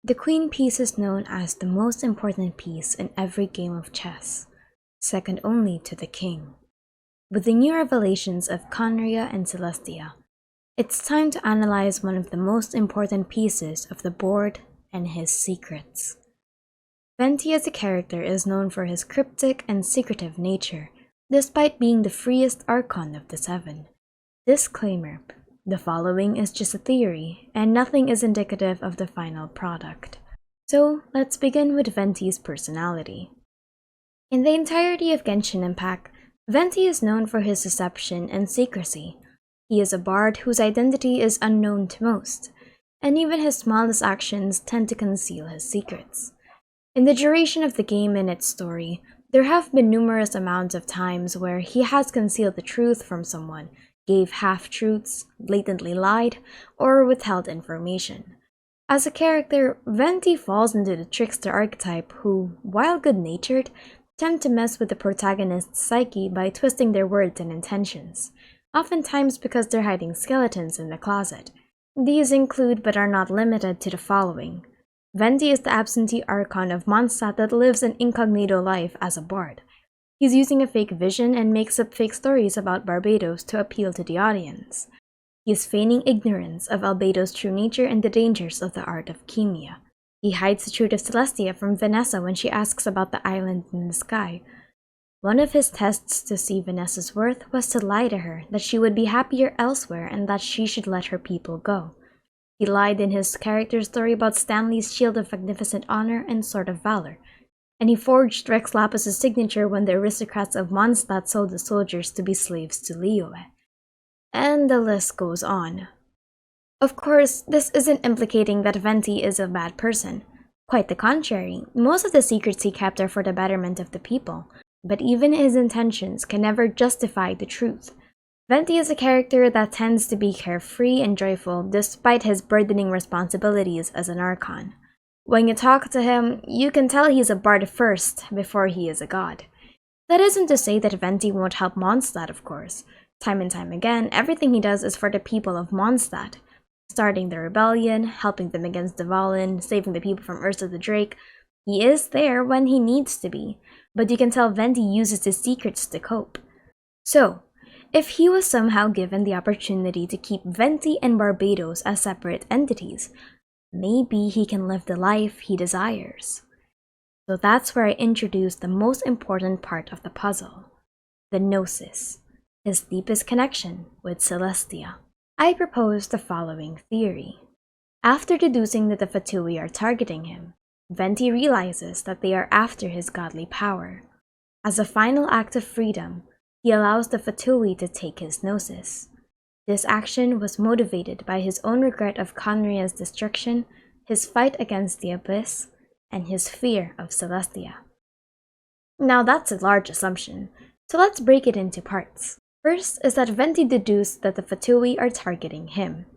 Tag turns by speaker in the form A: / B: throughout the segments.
A: The queen piece is known as the most important piece in every game of chess, second only to the king. With the new revelations of Khaenriah and Celestia, it's time to analyze one of the most important pieces of the board and his secrets. Venti as a character is known for his cryptic and secretive nature, despite being the freest Archon of the seven. Disclaimer: the following is just a theory, and nothing is indicative of the final product. So let's begin with Ventis' personality. In the entirety of Genshin Impact, Venti is known for his deception and secrecy. He is a bard whose identity is unknown to most, and even his smallest actions tend to conceal his secrets. In the duration of the game and its story, there have been numerous amounts of times where he has concealed the truth from someone, gave half-truths, blatantly lied, or withheld information. As a character, Venti falls into the trickster archetype who, while good-natured, tend to mess with the protagonist's psyche by twisting their words and intentions, oftentimes because they're hiding skeletons in the closet. These include but are not limited to the following. Venti is the absentee Archon of Mondstadt that lives an incognito life as a bard. He's using a fake vision and makes up fake stories about Barbados to appeal to the audience. He is feigning ignorance of Albedo's true nature and the dangers of the art of chemia. He hides the truth of Celestia from Vanessa when she asks about the island in the sky. One of his tests to see Vanessa's worth was to lie to her that she would be happier elsewhere and that she should let her people go. He lied in his character story about Stanley's Shield of Magnificent Honor and Sword of Valor, and he forged Rex Lapis' signature when the aristocrats of Mondstadt sold the soldiers to be slaves to Liyue. And the list goes on. Of course, this isn't implicating that Venti is a bad person. Quite the contrary, most of the secrets he kept are for the betterment of the people, but even his intentions can never justify the truth. Venti is a character that tends to be carefree and joyful despite his burdening responsibilities as an Archon. When you talk to him, you can tell he's a bard first before he is a god. That isn't to say that Venti won't help Mondstadt, of course. Time and time again, everything he does is for the people of Mondstadt. Starting the rebellion, helping them against Dvalin, saving the people from Ursa the Drake. He is there when he needs to be, but you can tell Venti uses his secrets to cope. So, if he was somehow given the opportunity to keep Venti and Barbados as separate entities, maybe he can live the life he desires. So that's where I introduce the most important part of the puzzle, the Gnosis, his deepest connection with Celestia. I propose the following theory. After deducing that the Fatui are targeting him, Venti realizes that they are after his godly power. As a final act of freedom, he allows the Fatui to take his Gnosis. This action was motivated by his own regret of Khaenriah's destruction, his fight against the Abyss, and his fear of Celestia. Now that's a large assumption, so let's break it into parts. First is that Venti deduced that the Fatui are targeting him.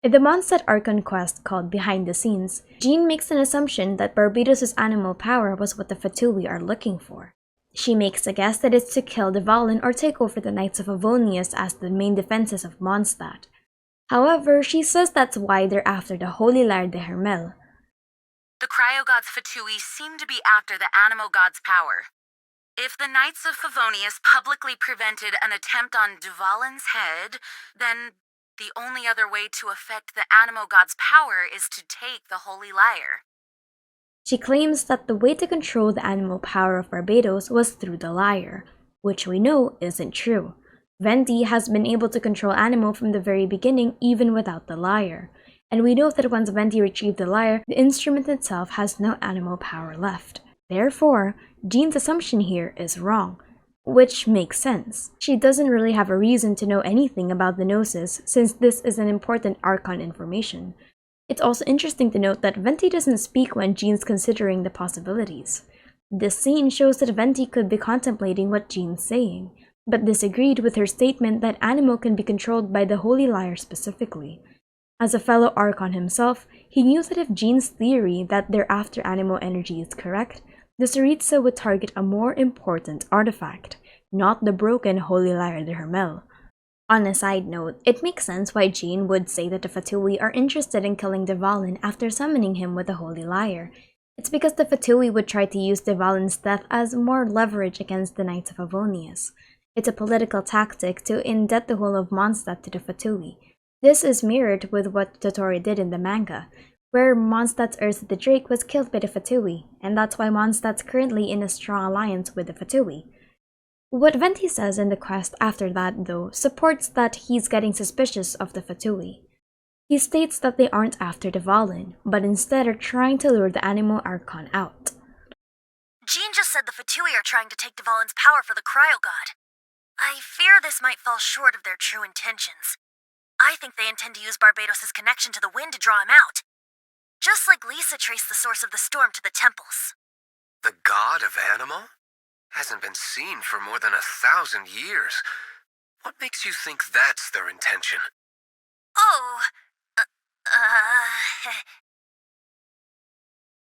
A: In the Mondstadt Archon quest called Behind the Scenes, Jean makes an assumption that Barbados' animal power was what the Fatui are looking for. She makes a guess that it's to kill Dvalin or take over the Knights of Avonius as the main defenses of Mondstadt. However, she says that's why they're after the Holy Lyre de Hermel.
B: The cryo-god's Fatui seem to be after the animal god's power. If the Knights of Favonius publicly prevented an attempt on Dvalin's head, then the only other way to affect the animal god's power is to take the Holy Lyre.
A: She claims that the way to control the animal power of Barbados was through the lyre, which we know isn't true. Venti has been able to control Animo from the very beginning even without the lyre, and we know that once Venti retrieved the lyre, the instrument itself has no animal power left. Therefore, Jean's assumption here is wrong, which makes sense. She doesn't really have a reason to know anything about the Gnosis since this is an important Archon information. It's also interesting to note that Venti doesn't speak when Jean's considering the possibilities. This scene shows that Venti could be contemplating what Jean's saying, but disagreed with her statement that Animo can be controlled by the Holy Lyre specifically. As a fellow Archon himself, he knew that if Jean's theory that they're after Animo energy is correct, the Tsaritsa would target a more important artifact, not the broken Holy Lyre de Hermel. On a side note, it makes sense why Jean would say that the Fatui are interested in killing Dvalin after summoning him with the Holy Lyre. It's because the Fatui would try to use Dvalin's death as more leverage against the Knights of Favonius. It's a political tactic to indebt the whole of Mondstadt to the Fatui. This is mirrored with what Tottori did in the manga, where Mondstadt's Ursa the Drake was killed by the Fatui, and that's why Mondstadt's currently in a strong alliance with the Fatui. What Venti says in the quest after that, though, supports that he's getting suspicious of the Fatui. He states that they aren't after Dvalin, but instead are trying to lure the Animo Archon out.
C: Jean just said the Fatui are trying to take Dvalin's power for the Cryo God. I fear this might fall short of their true intentions. I think they intend to use Barbados' connection to the wind to draw him out. Just like Lisa traced the source of the storm to the temples.
D: The god of Animo? Hasn't been seen for more than 1,000 years. What makes you think that's their intention?
C: Oh,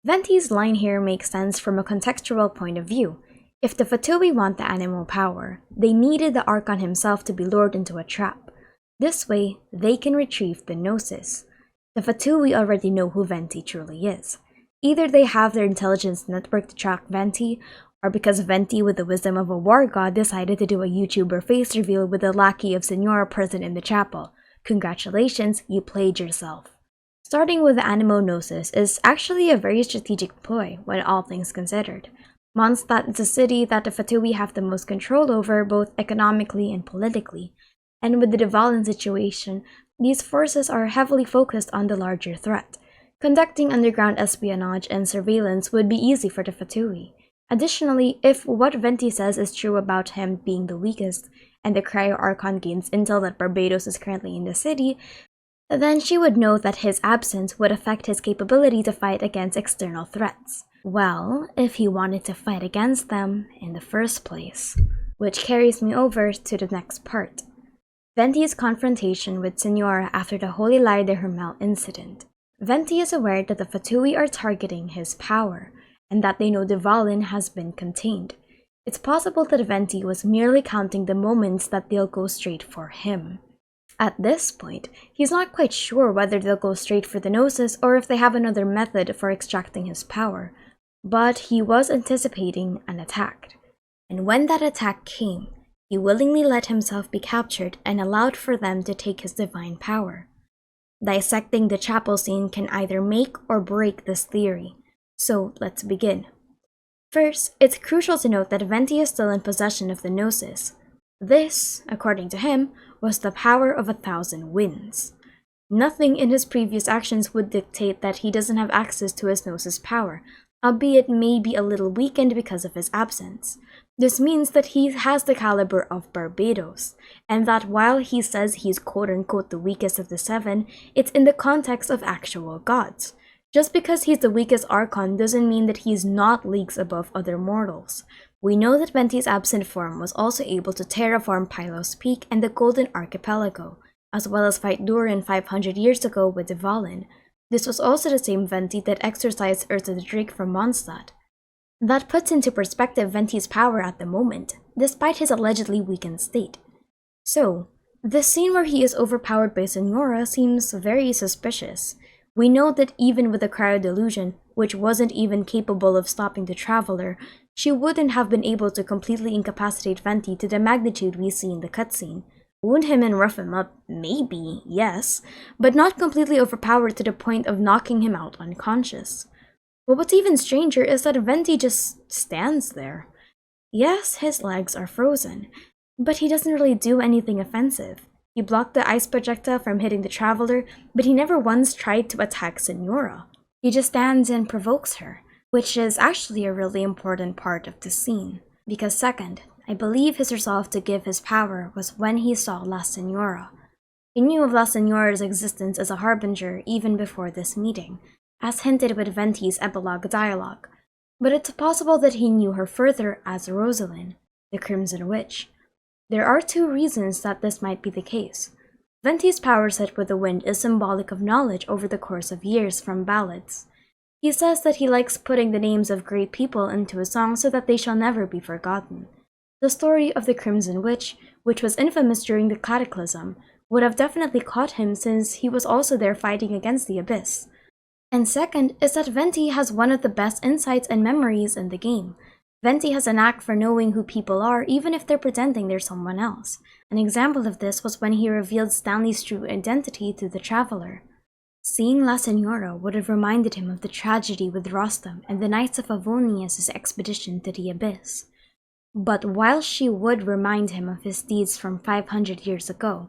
A: Ventis Line here makes sense from a contextual point of view. If the Fatui want the animal power, they needed the Archon himself to be lured into a trap. This way, they can retrieve the Gnosis. The Fatui already know who Venti truly is. Either they have their intelligence network to track Venti, or because Venti, with the wisdom of a war god, decided to do a YouTuber face reveal with the lackey of Senora present in the chapel. Congratulations, you played yourself. Starting with the Animo Gnosis is actually a very strategic ploy when all things considered. Mondstadt is a city that the Fatui have the most control over both economically and politically, and with the Dvalin situation, these forces are heavily focused on the larger threat. Conducting underground espionage and surveillance would be easy for the Fatui. Additionally, if what Venti says is true about him being the weakest, and the Cryo Archon gains intel that Barbados is currently in the city, then she would know that his absence would affect his capability to fight against external threats. Well, if he wanted to fight against them in the first place. Which carries me over to the next part. Venti's confrontation with Senora after the Holy Lyre de Hermel incident. Venti is aware that the Fatui are targeting his power, and that they know Dvalin has been contained. It's possible that Venti was merely counting the moments that they'll go straight for him. At this point, he's not quite sure whether they'll go straight for the Gnosis or if they have another method for extracting his power, but he was anticipating an attack. And when that attack came, he willingly let himself be captured and allowed for them to take his divine power. Dissecting the chapel scene can either make or break this theory, so let's begin. First, it's crucial to note that Venti is still in possession of the Gnosis. This, according to him, was the power of 1,000 winds. Nothing in his previous actions would dictate that he doesn't have access to his Gnosis power, albeit maybe a little weakened because of his absence. This means that he has the caliber of Barbados, and that while he says he's quote-unquote the weakest of the 7, it's in the context of actual gods. Just because he's the weakest Archon doesn't mean that he's not leagues above other mortals. We know that Venti's absent form was also able to terraform Pylos Peak and the Golden Archipelago, as well as fight Durin 500 years ago with Dvalin. This was also the same Venti that exorcised Ursa the Drake from Mondstadt. That puts into perspective Venti's power at the moment, despite his allegedly weakened state. So, the scene where he is overpowered by Senora seems very suspicious. We know that even with the cryo delusion, which wasn't even capable of stopping the Traveler, she wouldn't have been able to completely incapacitate Venti to the magnitude we see in the cutscene. Wound him and rough him up, maybe, yes, but not completely overpowered to the point of knocking him out unconscious. But what's even stranger is that Venti just stands there. Yes, his legs are frozen, but he doesn't really do anything offensive. He blocked the ice projectile from hitting the Traveler, but he never once tried to attack Senora. He just stands and provokes her, which is actually a really important part of the scene. Because second, I believe his resolve to give his power was when he saw La Senora. He knew of La Senora's existence as a harbinger even before this meeting, as hinted with Venti's epilogue dialogue, but it's possible that he knew her further as Rosalind, the Crimson Witch. There are two reasons that this might be the case. Venti's power set with the wind is symbolic of knowledge over the course of years from ballads. He says that he likes putting the names of great people into a song so that they shall never be forgotten. The story of the Crimson Witch, which was infamous during the Cataclysm, would have definitely caught him since he was also there fighting against the Abyss. And second is that Venti has one of the best insights and memories in the game. Venti has a knack for knowing who people are even if they're pretending they're someone else. An example of this was when he revealed Stanley's true identity to the Traveler. Seeing La Signora would have reminded him of the tragedy with Rostam and the Knights of Favonius' expedition to the Abyss. But while she would remind him of his deeds from 500 years ago,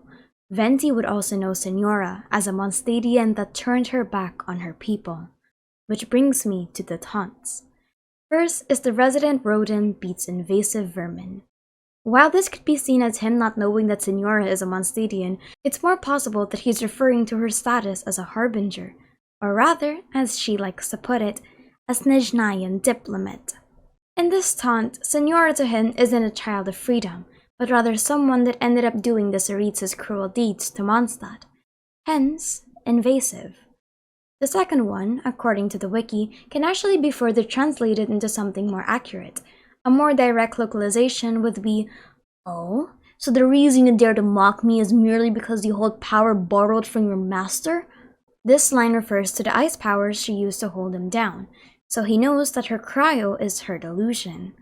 A: Venti would also know Senora as a Mondstadian that turned her back on her people. Which brings me to the taunts. First is the resident rodent beats invasive vermin. While this could be seen as him not knowing that Senora is a Mondstadian, it's more possible that he's referring to her status as a harbinger, or rather, as she likes to put it, a Snezhnayan diplomat. In this taunt, Senora to him isn't a child of freedom, but rather someone that ended up doing the Tsaritsa's cruel deeds to Mondstadt. Hence, invasive. The second one, according to the wiki, can actually be further translated into something more accurate. A more direct localization would be, "Oh, so the reason you dare to mock me is merely because you hold power borrowed from your master?" This line refers to the ice powers she used to hold him down, so he knows that her cryo is her delusion.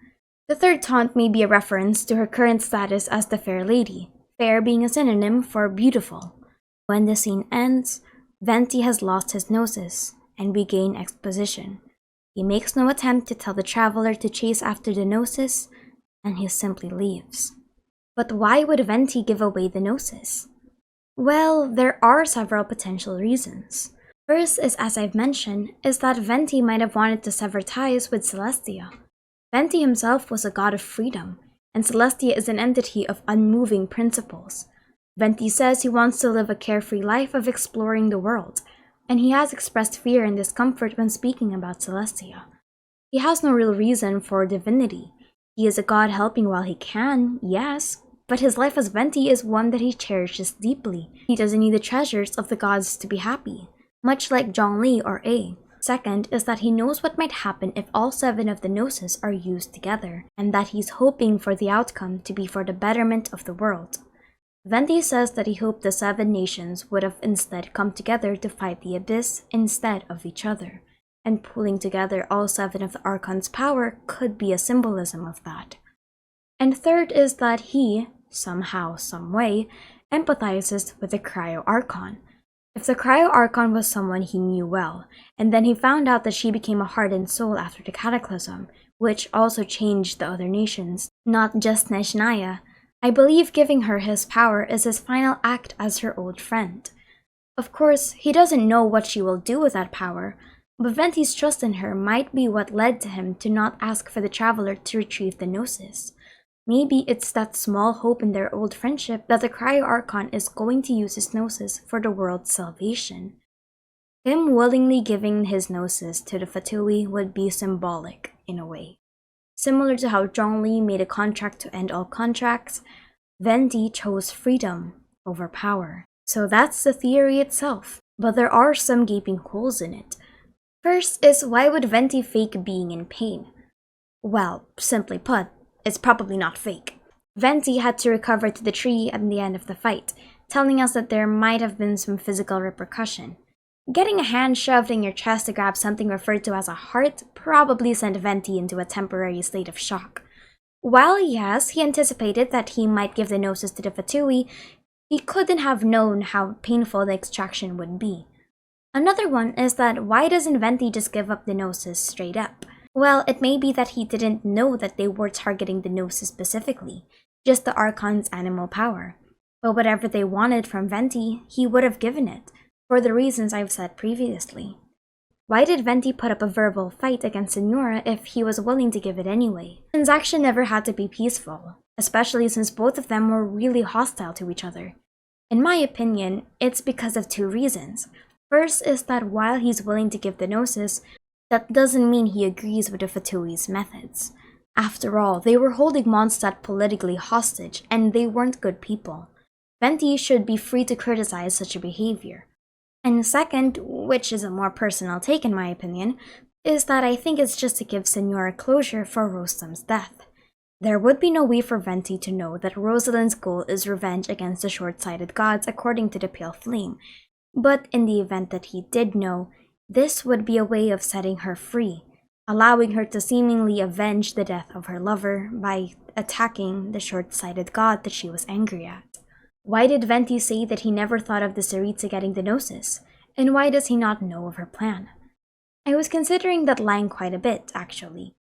A: The third taunt may be a reference to her current status as the Fair Lady, fair being a synonym for beautiful. When the scene ends, Venti has lost his Gnosis, and we gain exposition. He makes no attempt to tell the Traveler to chase after the Gnosis, and he simply leaves. But why would Venti give away the Gnosis? Well, there are several potential reasons. First is, as I've mentioned, is that Venti might have wanted to sever ties with Celestia. Venti himself was a god of freedom, and Celestia is an entity of unmoving principles. Venti says he wants to live a carefree life of exploring the world, and he has expressed fear and discomfort when speaking about Celestia. He has no real reason for divinity. He is a god helping while he can, yes, but his life as Venti is one that he cherishes deeply. He doesn't need the treasures of the gods to be happy, much like Zhongli or A. Second is that he knows what might happen if all 7 of the Gnosis are used together, and that he's hoping for the outcome to be for the betterment of the world. Venti says that he hoped the 7 nations would have instead come together to fight the Abyss instead of each other, and pulling together all 7 of the Archon's power could be a symbolism of that. And third is that he, somehow, someway, empathizes with the Cryo Archon. If the Cryo Archon was someone he knew well, and then he found out that she became a hardened soul after the Cataclysm, which also changed the other nations, not just Snezhnaya, I believe giving her his power is his final act as her old friend. Of course, he doesn't know what she will do with that power, but Venti's trust in her might be what led to him to not ask for the Traveler to retrieve the Gnosis. Maybe it's that small hope in their old friendship that the Cryo Archon is going to use his Gnosis for the world's salvation. Him willingly giving his Gnosis to the Fatui would be symbolic, in a way. Similar to how Zhongli made a contract to end all contracts, Venti chose freedom over power. So that's the theory itself, but there are some gaping holes in it. First is, why would Venti fake being in pain? Well, simply put, it's probably not fake. Venti had to recover to the tree at the end of the fight, telling us that there might have been some physical repercussion. Getting a hand shoved in your chest to grab something referred to as a heart probably sent Venti into a temporary state of shock. While yes, he anticipated that he might give the Gnosis to the Fatui, he couldn't have known how painful the extraction would be. Another one is that why doesn't Venti just give up the Gnosis straight up? Well, it may be that he didn't know that they were targeting the Gnosis specifically, just the Archon's animal power. But whatever they wanted from Venti, he would have given it, for the reasons I've said previously. Why did Venti put up a verbal fight against Senora if he was willing to give it anyway? The transaction never had to be peaceful, especially since both of them were really hostile to each other. In my opinion, it's because of 2 reasons. First is that while he's willing to give the Gnosis, that doesn't mean he agrees with the Fatui's methods. After all, they were holding Mondstadt politically hostage, and they weren't good people. Venti should be free to criticize such a behavior. And second, which is a more personal take in my opinion, is that I think it's just to give Senora closure for Rostam's death. There would be no way for Venti to know that Rosalind's goal is revenge against the short-sighted gods according to the Pale Flame, but in the event that he did know, this would be a way of setting her free, allowing her to seemingly avenge the death of her lover by attacking the short-sighted god that she was angry at. Why did Venti say that he never thought of the Tsaritsa getting the Gnosis, and why does he not know of her plan? I was considering that line quite a bit, actually.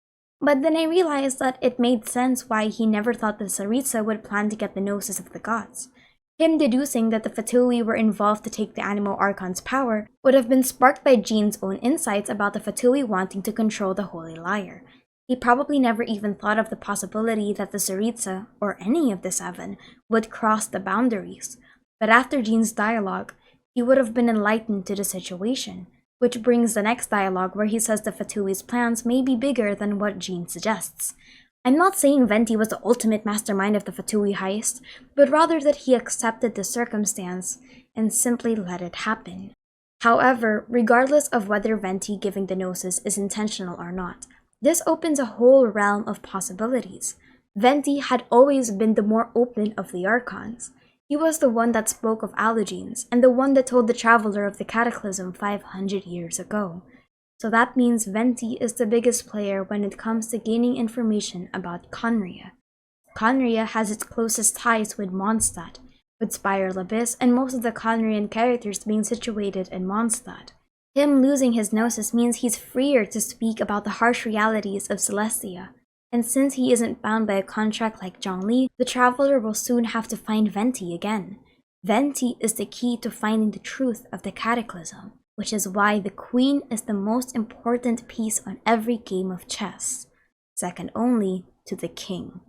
A: But then I realized that it made sense why he never thought the Tsaritsa would plan to get the Gnosis of the gods. Him deducing that the Fatui were involved to take the Animal Archon's power would have been sparked by Jean's own insights about the Fatui wanting to control the Holy Lyre. He probably never even thought of the possibility that the Tsaritsa, or any of the seven, would cross the boundaries. But after Jean's dialogue, he would have been enlightened to the situation, which brings the next dialogue where he says the Fatui's plans may be bigger than what Jean suggests. I'm not saying Venti was the ultimate mastermind of the Fatui heist, but rather that he accepted the circumstance and simply let it happen. However, regardless of whether Venti giving the Gnosis is intentional or not, this opens a whole realm of possibilities. Venti had always been the more open of the Archons. He was the one that spoke of allogenes, and the one that told the Traveler of the Cataclysm 500 years ago. So that means Venti is the biggest player when it comes to gaining information about Khaenriah. Khaenriah has its closest ties with Mondstadt, with Spiral Abyss and most of the Khaenrian characters being situated in Mondstadt. Him losing his Gnosis means he's freer to speak about the harsh realities of Celestia. And since he isn't bound by a contract like Zhongli, the Traveler will soon have to find Venti again. Venti is the key to finding the truth of the Cataclysm, which is why the Queen is the most important piece on every game of chess, second only to the King.